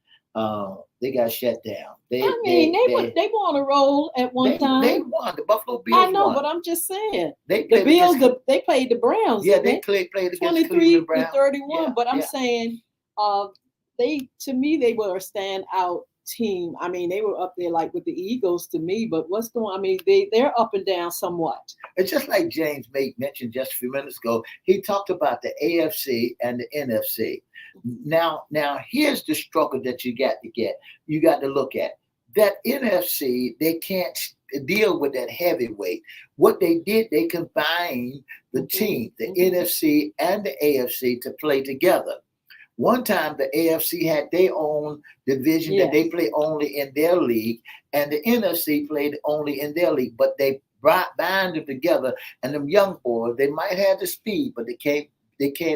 shut down. They were on a roll at one time. They won. The Buffalo Bills I know, won. but I'm just saying. They The played Bills, against, they played the Browns. yeah, didn't they played against 23 Cleveland to Browns. 31. Yeah, But I'm yeah. saying, to me, they were a standout team. I mean, they were up there like with the Eagles to me. But what's going on? I mean, they're up and down somewhat. It's just like James mentioned just a few minutes ago. He talked about the AFC and the NFC. Now, here's the struggle that you got to get. You got to look at that NFC. They can't deal with that heavyweight. What they did, they combined the team, the NFC and the AFC, to play together. One time, the AFC had their own division that they play only in their league, and the NFC played only in their league. But they bind them together, and them young boys, they might have the speed, but they can't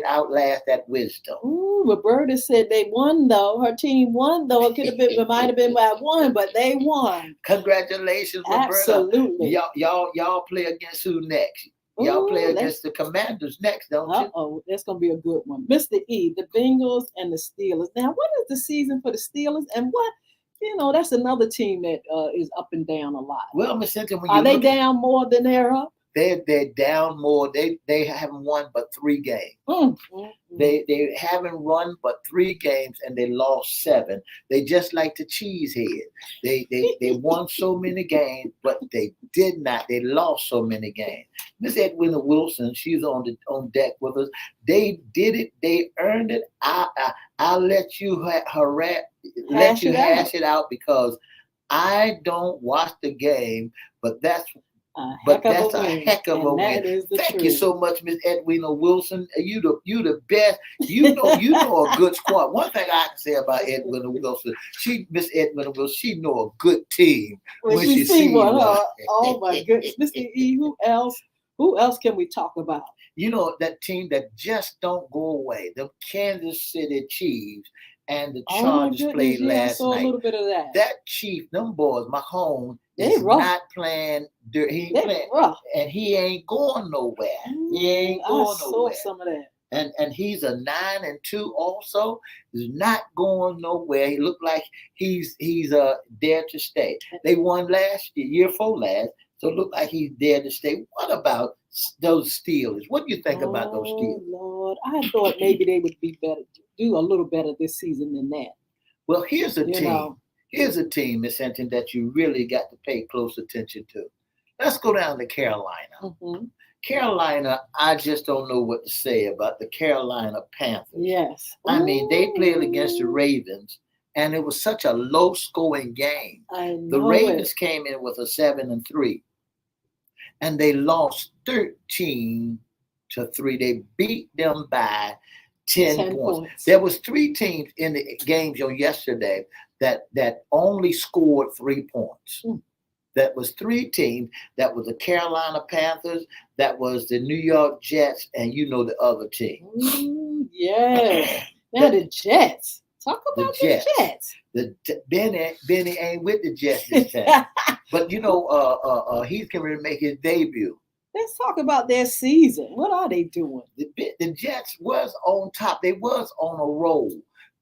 outlast that wisdom. Ooh, Roberta said they won though. Her team won though. It might have been by one, but they won. Congratulations, Roberta. Absolutely. Y'all play against who next? Y'all play against the Commanders next, don't you? Uh-oh, that's going to be a good one. Mr. E, the Bengals and the Steelers. Now, what is the season for the Steelers? And what, that's another team that is up and down a lot. Well, Miss Hinton, when are they down more than they're up? They're down more. They haven't won but 3 games. They haven't won but 3 games, and they lost 7. They just like the cheesehead. They won so many games, but they did not. They lost so many games. Miss Edwina Wilson, she's on deck with us. They did it. They earned it. I'll let you hash it out because I don't watch the game, but that's a heck of a win. Thank you so much, Miss Edwina Wilson. You the best. You know a good squad. One thing I can say about Edwina Wilson, Miss Edwina Wilson, she know a good team when she see one. Oh my goodness, Mr. E, who else can we talk about? That team that just don't go away. The Kansas City Chiefs and the Chargers played last night. A little bit of that. That Chief, them boys, Mahomes, is not playing. He ain't playing, and he ain't going nowhere. He ain't going nowhere. I saw some of that. And he's a 9-2 also. He's not going nowhere. He looked like he's there to stay. They won year 4 last, so it looked like he's there to stay. What about those Steelers? What do you think about those Steelers? Lord, I thought maybe they would be better, do a little better this season than that. Well, here's a team. Here's a team, Miss Hinton, that you really got to pay close attention to. Let's go down to Carolina. Carolina, I just don't know what to say about the Carolina Panthers. Yes. I mean, they played against the Ravens, and it was such a low-scoring game. I know the Ravens came in with a 7-3. and they lost 13-3. They beat them by 10 10 points. points. There was 3 teams in the games on yesterday that only scored 3 points. That was 3 teams. That was the Carolina Panthers, that was the New York Jets, and you know the other team. Yes. Now the Jets. Talk about the Jets. Benny ain't with the Jets this time. But you know, he's going to make his debut. Let's talk about their season. What are they doing? The Jets was on top. They was on a roll.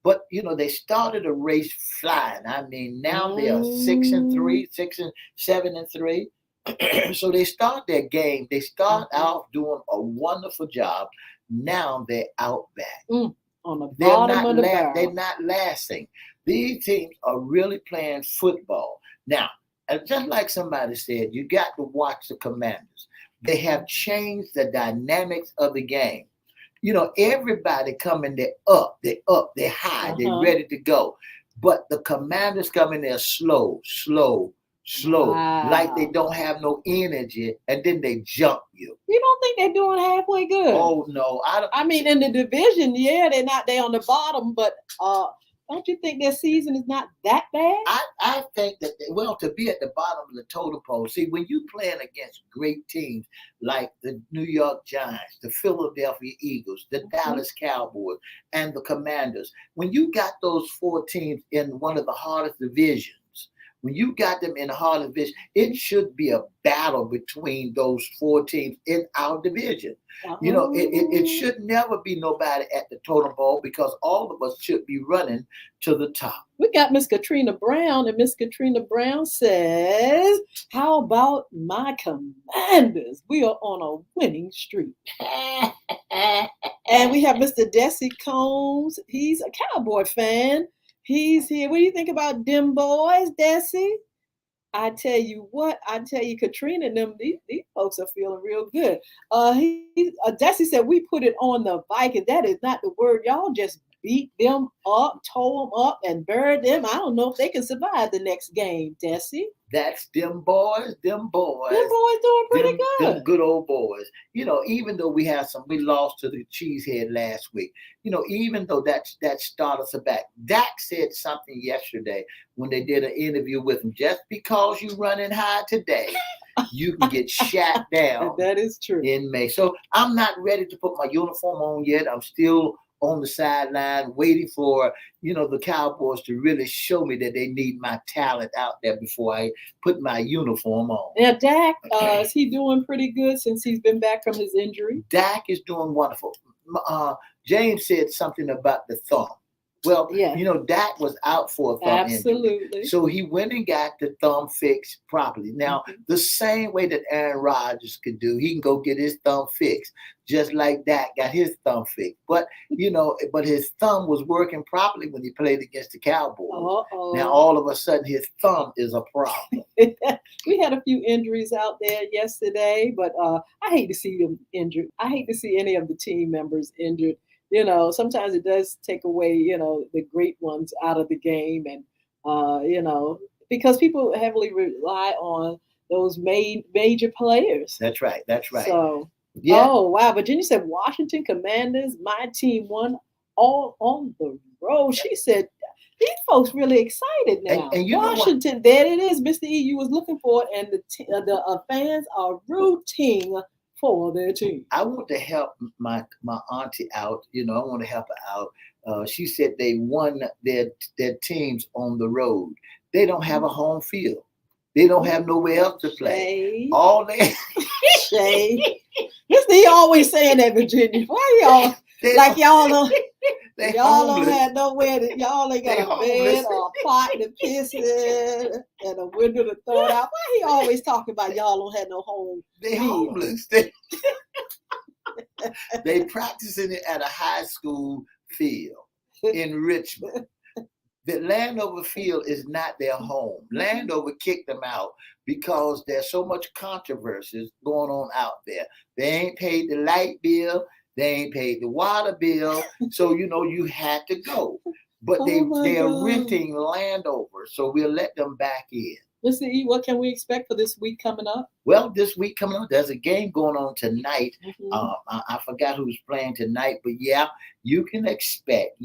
But you know, they started a race flying. I mean, now they are 6-3, 7-3. So they start their game. They start out doing a wonderful job. Now they're out back. On the bottom of the barrel. They're not lasting. These teams are really playing football. Now, just like somebody said, you got to watch the Commanders. They have changed the dynamics of the game. You know, everybody coming, they're high, they're ready to go. But the Commanders come in there slow, Wow. like they don't have no energy, and then they jump you. You don't think they're doing halfway good? Oh no, I don't. I mean, in the division, yeah, they're on the bottom, but don't you think their season is not that bad? I think that to be at the bottom of the totem pole. See, when you playing against great teams like the New York Giants, the Philadelphia Eagles, the Dallas Cowboys, and the Commanders, when you got those 4 teams in one of the hardest divisions. When you got them in the hard division, it should be a battle between those 4 teams in our division. You know, it should never be nobody at the totem pole because all of us should be running to the top. We got Miss Katrina Brown, and Miss Katrina Brown says, how about my Commanders? We are on a winning streak. And we have Mr. Desi Combs. He's a Cowboy fan. He's here. What do you think about them boys, Desi? I tell you, Katrina and them, these folks are feeling real good. Desi said, we put it on the Vikings. That is not the word. Y'all just beat them up, tore them up, and buried them. I don't know if they can survive the next game, Desi. That's them boys. Them boys doing pretty good. Them good old boys. You know, even though we lost to the Cheesehead last week. You know, even though that started us back. Dak said something yesterday when they did an interview with him. Just because you running high today, you can get shot down. That is true. In May. So I'm not ready to put my uniform on yet. I'm still on the sideline waiting for, you know, the Cowboys to really show me that they need my talent out there before I put my uniform on. Now, Dak, is he doing pretty good since he's been back from his injury? Dak is doing wonderful. James said something about the thumb. Well, yeah. You know, Dak was out for a thumb injury. So he went and got the thumb fixed properly. Now, the same way that Aaron Rodgers could do, he can go get his thumb fixed, just like Dak got his thumb fixed. But, you know, his thumb was working properly when he played against the Cowboys. Now, all of a sudden, his thumb is a problem. We had a few injuries out there yesterday, but I hate to see them injured. I hate to see any of the team members injured. You know, sometimes it does take away, you know, the great ones out of the game. And, you know, because people heavily rely on those major players. That's right. So, yeah. Oh, wow. Virginia said Washington Commanders, my team won all on the road. She said, these folks really excited now. And you Washington, there it is. Mr. E, you was looking for it. And the fans are rooting for their team. I want to help my auntie out. You know, I want to help her out. She said they won their teams on the road. They don't have a home field. They don't have nowhere else to play. All they Shay. Mr. E always saying that, Virginia. Why y'all y'all don't have nowhere to, y'all ain't got a bed or a pot to piss in and a window to throw it out. Why he always talking about y'all don't have no home? They homeless. They practicing it at a high school field in Richmond. The Landover field is not their home. Landover kicked them out because there's so much controversies going on out there. They ain't paid the light bill. They ain't paid the water bill. So, you know, you had to go. But they are renting Landover, so we'll let them back in. Mr. E, what can we expect for this week coming up? Well, this week coming up, there's a game going on tonight. Mhm. I forgot who's playing tonight, but yeah, you can expect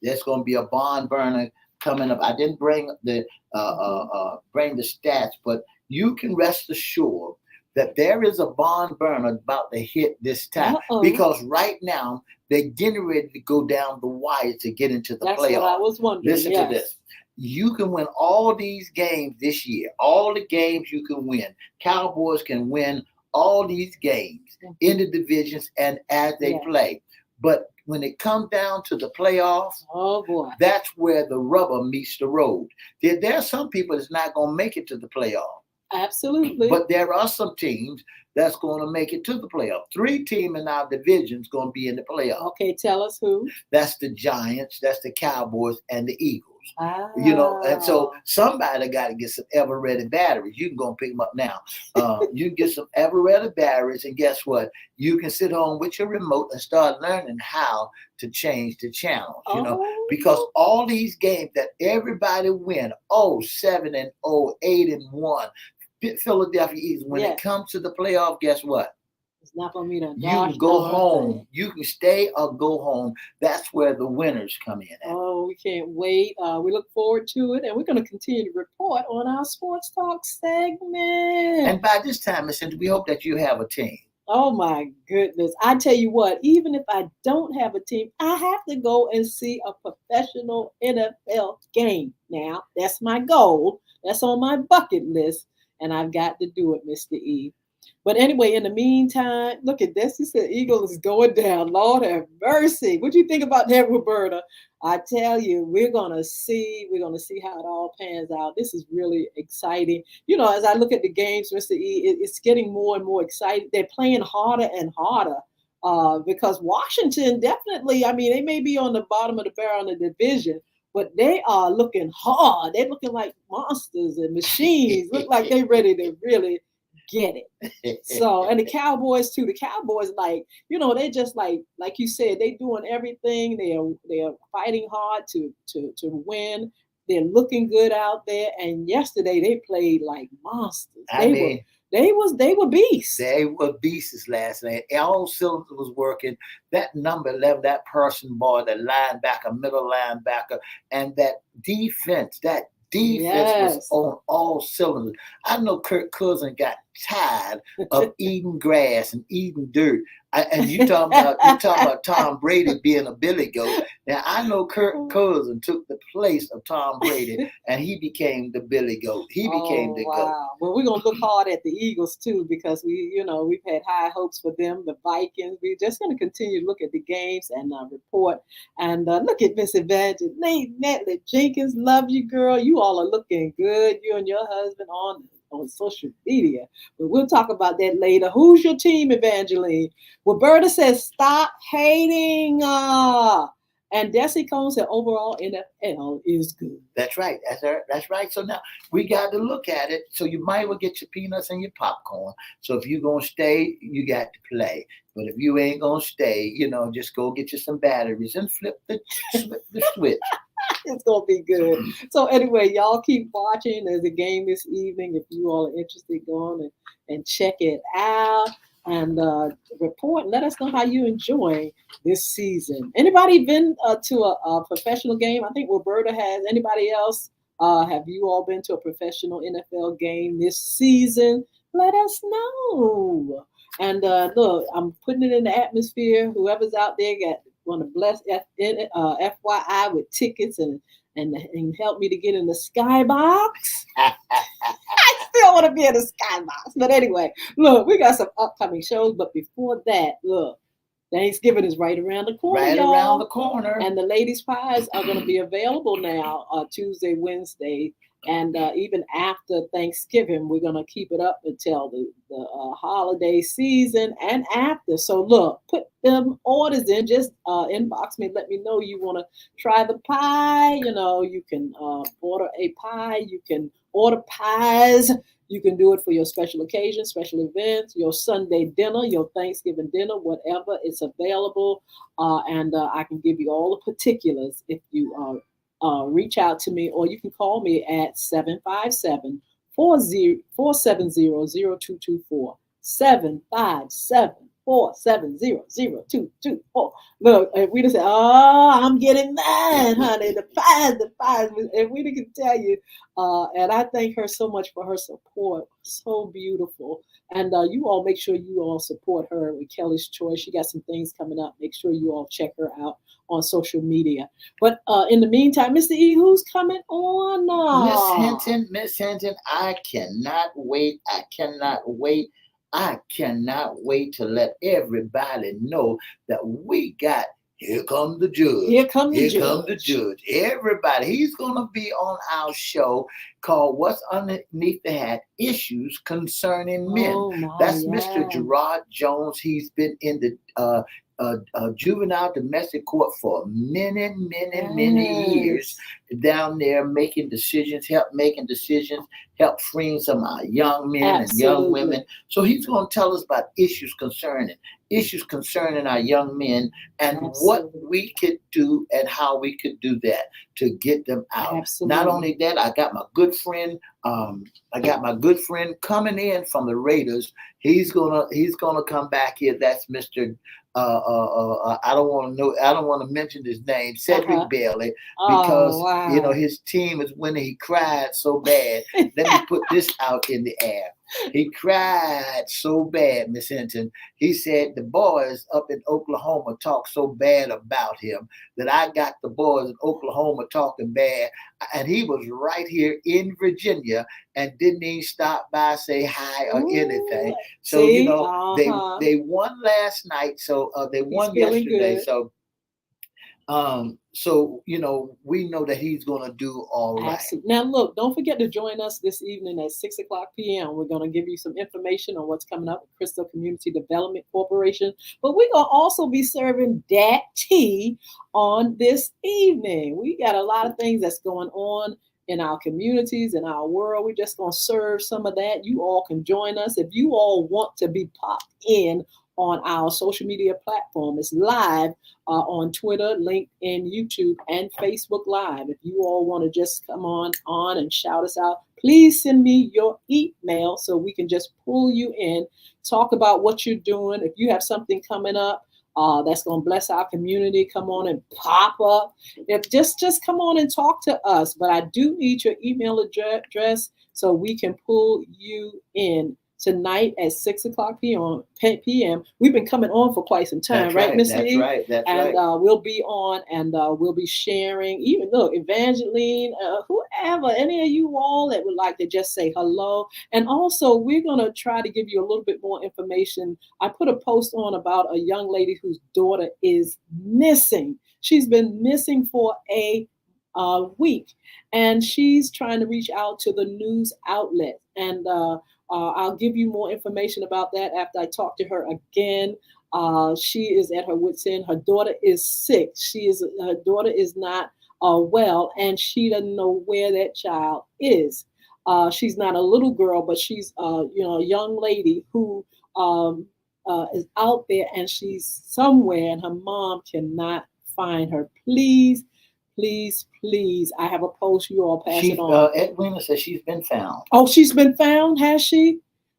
there's going to be a barn burner coming up. I didn't bring the stats, but you can rest assured that there is a barn burner about to hit this time Uh-oh. because right now they're getting ready to go down the wire to get into the That's what I playoffs. was wondering. Listen Yes. to this. You can win all these games this year. All the games you can win. Cowboys can win all these games in the divisions and as they Yes. play. But when it comes down to the playoffs, Oh boy. that's where the rubber meets the road. There are some people that's not going to make it to the playoffs. Absolutely. But there are some teams that's going to make it to the playoffs. 3 teams in our division is going to be in the playoffs. Okay, tell us who. That's the Giants, that's the Cowboys, and the Eagles. And so somebody got to get some ever-ready batteries. You can go and pick them up now. You can get some ever-ready batteries, and guess what? You can sit home with your remote and start learning how to change the channels. Because all these games that everybody win, 7-0, 8-1, Philadelphia Eagles. When it comes to the playoff, guess what? It's not gonna be the you can go home. You can stay or go home. That's where the winners come in at. Oh, we can't wait. We look forward to it, and we're going to continue to report on our Sports Talk segment. And by this time, Miss Hinton, we hope that you have a team. Oh my goodness. I tell you what, even if I don't have a team, I have to go and see a professional NFL game. Now, that's my goal. That's on my bucket list, and I've got to do it, Mr. E. But anyway, in the meantime, look at this. He said Eagle is going down. Lord have mercy. What do you think about that, Roberta? I tell you, we're gonna see how it all pans out. This is really exciting. As I look at the games, Mr. E, it's getting more and more exciting. They're playing harder and harder. Because Washington definitely, I mean, they may be on the bottom of the barrel in the division, but they are looking hard. They're looking like monsters and machines. Look like they're ready to really get it. So, and the Cowboys too. The Cowboys, they just like you said, they doing everything. They are fighting hard to win. They're looking good out there. And yesterday they played like monsters. They were beasts. They were beasts last night. All cylinders was working. That number 11, that person boy, the linebacker, middle linebacker, and that defense. Was on all cylinders. I know Kirk Cousins got tired of eating grass and eating dirt. And you talking about Tom Brady being a billy goat. Now I know Kirk Cousins took the place of Tom Brady, and he became the billy goat. He became the goat. Well, we're gonna look hard at the Eagles too, because we've had high hopes for them. The Vikings. We're just gonna continue to look at the games and report. And look at Miss Evangelist Natalie Jenkins. Love you, girl. You all are looking good. You and your husband on social media. But we'll talk about that later. Who's your team, Evangeline? Roberta says, stop hating. And Desi Cone said, overall, NFL is good. That's right. That's right. So now we got to look at it. So you might well get your peanuts and your popcorn. So if you're going to stay, you got to play. But if you ain't going to stay, just go get you some batteries and flip the switch. It's going to be good. So anyway, y'all keep watching. There's a game this evening. If you all are interested, go on and check it out and report. Let us know how you're enjoying this season. Anybody been to a professional game? I think Roberta has. Anybody else? Have you all been to a professional NFL game this season? Let us know. And look, I'm putting it in the atmosphere. Whoever's out there want to bless FYI with tickets and help me to get in the skybox. I still want to be in the skybox. But anyway, look, we got some upcoming shows. But before that, look, Thanksgiving is right around the corner, around the corner. And the ladies' pies are going to be available now Tuesday, Wednesday. And even after Thanksgiving, we're going to keep it up until the holiday season and after. So look, put them orders in. Just inbox me. Let me know you want to try the pie. You can order a pie. You can order pies. You can do it for your special occasions, special events, your Sunday dinner, your Thanksgiving dinner, whatever. It's available. And I can give you all the particulars if you reach out to me, or you can call me at 757-470-0224. 757-470-0224. Look, if we just say, oh, I'm getting mad, honey. The pies. If we can tell you, and I thank her so much for her support. So beautiful. And you all make sure you all support her with Kelly's Choice. She got some things coming up. Make sure you all check her out on social media. But in the meantime, Mr. E, who's coming on? Miss Hinton, I cannot wait. I cannot wait to let everybody know that we got Here Come the Judge. Here come the judge. Everybody, he's going to be on our show called What's Underneath the Hat? Issues Concerning Men. That's Mr. Gerard Jones. He's been in the juvenile domestic court for many years down there, making decisions, help freeing some of our young men and young women. So he's going to tell us about issues concerning our young men and what we could do and how we could do that to get them out. Not only that, I got my good friend coming in from the Raiders. He's gonna come back here. That's Mr. I don't want to mention his name, Cedric Bailey, because his team is winning. He cried so bad. Let me put this out in the air. He cried so bad, Miss Hinton. He said the boys up in Oklahoma talk so bad about him that I got the boys in Oklahoma talking bad. And he was right here in Virginia and didn't even stop by, say hi or anything. So, they won last night. So they won yesterday. Good. So, we know that he's going to do all right. Absolutely. Now, look, don't forget to join us this evening at 6:00 p.m. We're going to give you some information on what's coming up with Crystal Community Development Corporation. But we're going to also be serving that tea on this evening. We got a lot of things that's going on in our communities, in our world. We're just going to serve some of that. You all can join us. If you all want to be popped in on our social media platform, it's live on Twitter, LinkedIn, YouTube, and Facebook Live. If you all want to just come on and shout us out, please send me your email so we can just pull you in, talk about what you're doing. If you have something coming up that's going to bless our community, come on and pop up. If just come on and talk to us. But I do need your email address so we can pull you in tonight at 6:00 p.m. We've been coming on for quite some time, right, Mr. E? That's right. And we'll be on and we'll be sharing. Even look, Evangeline, whoever, any of you all that would like to just say hello. And also, we're going to try to give you a little bit more information. I put a post on about a young lady whose daughter is missing. She's been missing for a week, and she's trying to reach out to the news outlet. And I'll give you more information about that after I talk to her again. She is at her wit's end. Her daughter is sick. Her daughter is not well, and she doesn't know where that child is. She's not a little girl, but she's a young lady who is out there, and she's somewhere, and her mom cannot find her. Please, I have a post. You all pass it on. Edwina says she's been found. Oh, she's been found, has she?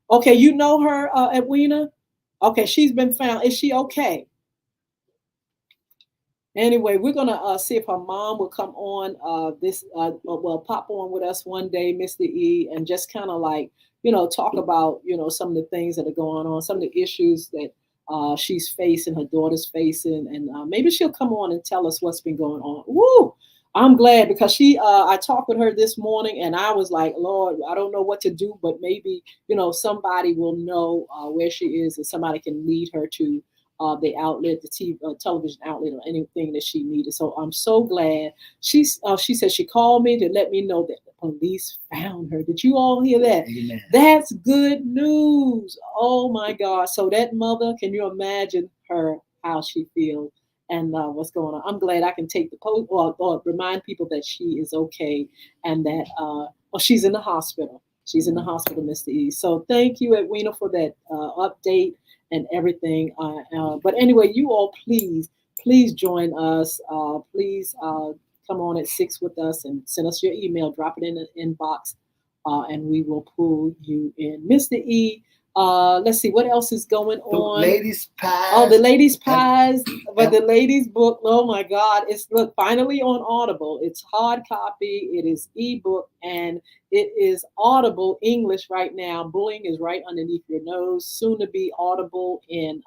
Okay, you know her, Edwina? Okay, she's been found. Is she okay? Anyway, we're going to see if her mom will come on pop on with us one day, Mr. E, and just kind of talk about, some of the things that are going on, some of the issues that she's facing, her daughter's facing, and maybe she'll come on and tell us what's been going on. Woo! I'm glad, because I talked with her this morning, and I was like, Lord, I don't know what to do, but maybe, somebody will know where she is, and somebody can lead her to the outlet, the television outlet, or anything that she needed. So I'm so glad. She said she called me to let me know that the police found her. Did you all hear that? Amen. That's good news. Oh my God. So that mother, can you imagine how she feels and what's going on? I'm glad I can take the post or remind people that she is okay, and that she's in the hospital. She's in the hospital, Mr. E. So thank you, Edwina, for that update and everything. But anyway, you all please join us. Please come on at 6 with us and send us your email. Drop it in the inbox, and we will pull you in. Mr. E, let's see what else is going The on. ladies' pies. Oh, the ladies' and- pies, but and- the ladies' book. Oh my God! It's finally on Audible. It's hard copy. It is ebook, and it is Audible English right now. Bullying is right underneath your nose. Soon to be Audible in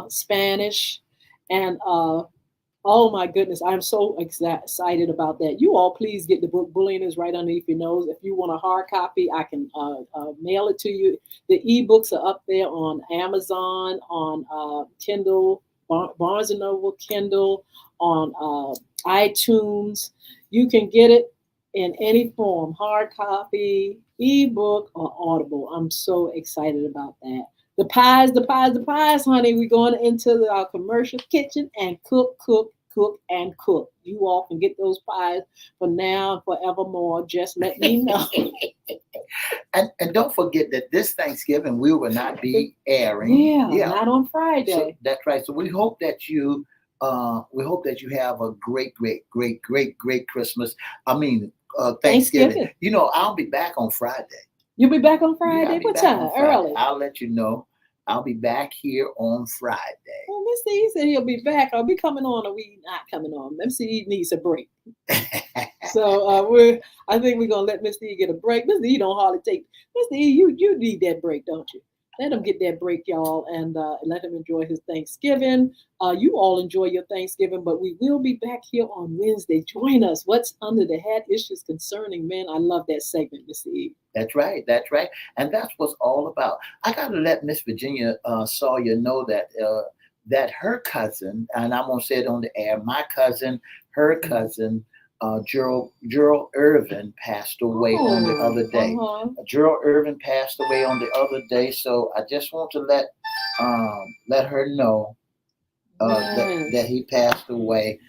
Spanish, and oh my goodness, I'm so excited about that. You all please get the book. Bullying is right underneath your nose. If you want a hard copy, I can mail it to you. The ebooks are up there on Amazon, on Kindle, Barnes and Noble Kindle, on iTunes. You can get it in any form, hard copy, ebook, or Audible. I'm so excited about that. The pies, honey. We're going into our commercial kitchen and cook, and cook. You all can get those pies for now and forevermore. Just let me know. And don't forget that this Thanksgiving we will not be airing. Yeah, not on Friday. So that's right. So we hope that you have a great Christmas. I mean, Thanksgiving. You know, I'll be back on Friday. You'll be back on Friday? Yeah, what time? Early? I'll let you know. I'll be back here on Friday. Well, Mr. E said he'll be back. Are we coming on or are we not coming on? Mr. E needs a break. So I think we're going to let Mr. E get a break. Mr. E don't hardly take. Mr. E, you need that break, don't you? Let him get that break, y'all, and let him enjoy his Thanksgiving. You all enjoy your Thanksgiving, but we will be back here on Wednesday. Join us. What's under the hat? Issues concerning men. I love that segment, Mr. E. That's right. And that's what's all about. I got to let Miss Virginia Sawyer know that her cousin, and I'm going to say it on the air, my cousin, her cousin, Gerald Irvin passed away on the other day. Gerald Irvin passed away on the other day, so I just want to let her know that he passed away.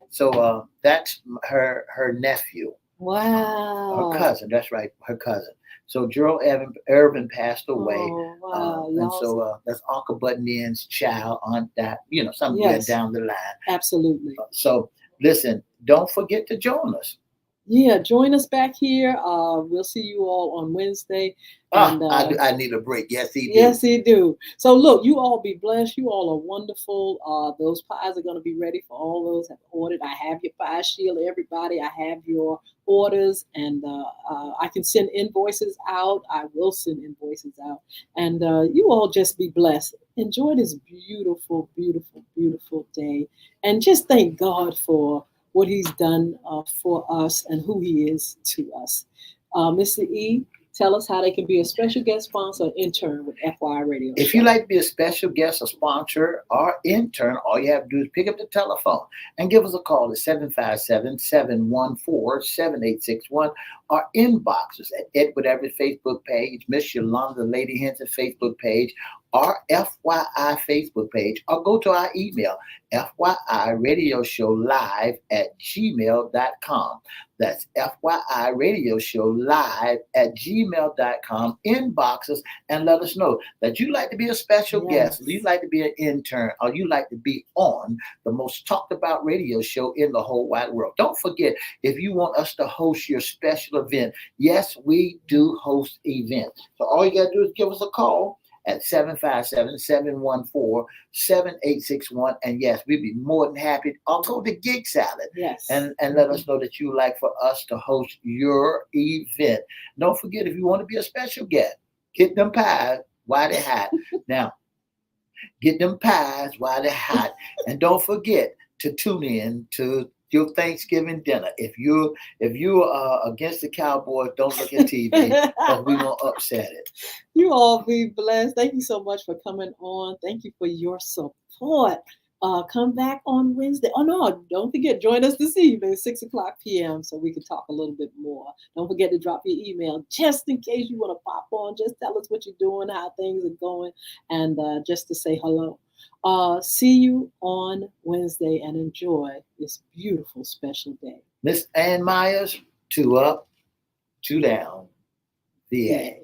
So that's her nephew. Wow. Her cousin. That's right, her cousin. So Gerald Irvin passed away. Oh, wow. And so that's Uncle Button's child, aunt that, somewhere down the line. Absolutely. So listen, don't forget to join us. Yeah, join us back here. We'll see you all on Wednesday. And, I need a break. Yes, he do. Yes, he do. So look, you all be blessed. You all are wonderful. Those pies are going to be ready for all those that have ordered. I have your pie, Sheila, everybody. I have your orders, and I can send invoices out. I will send invoices out. And you all just be blessed. Enjoy this beautiful, beautiful, beautiful day. And just thank God for what he's done for us and who he is to us. Mr. E, tell us how they can be a special guest sponsor or intern with FYI Radio. If you'd like to be a special guest, a sponsor, or intern, all you have to do is pick up the telephone and give us a call at 757-714-7861. Our inbox is at Edward Everett Facebook page, Miss Yolanda Lady Hinton Facebook page, our FYI Facebook page, or go to our email, FYIRadioShowLive@gmail.com. That's FYIRadioShowLive@gmail.com. Inbox us and let us know that you'd like to be a special guest, you'd like to be an intern, or you'd like to be on the most talked about radio show in the whole wide world. Don't forget, if you want us to host your special event, yes, we do host events. So all you got to do is give us a call at 757-714-7861. And yes, we'd be more than happy. I'll go to Gig Salad. Yes. And let us know that you like for us to host your event. Don't forget, if you want to be a special guest, get them pies while they're hot. Now, get them pies while they're hot. And don't forget to tune in to your Thanksgiving dinner. If you're against the Cowboys, don't look at TV because we're going to upset it. You all be blessed. Thank you so much for coming on. Thank you for your support. Come back on Wednesday. Oh, no, don't forget, join us this evening, 6 o'clock p.m., so we can talk a little bit more. Don't forget to drop your email just in case you want to pop on. Just tell us what you're doing, how things are going, and just to say hello. See you on Wednesday and enjoy this beautiful special day. Miss Ann Myers, 2 up, 2 down. VA.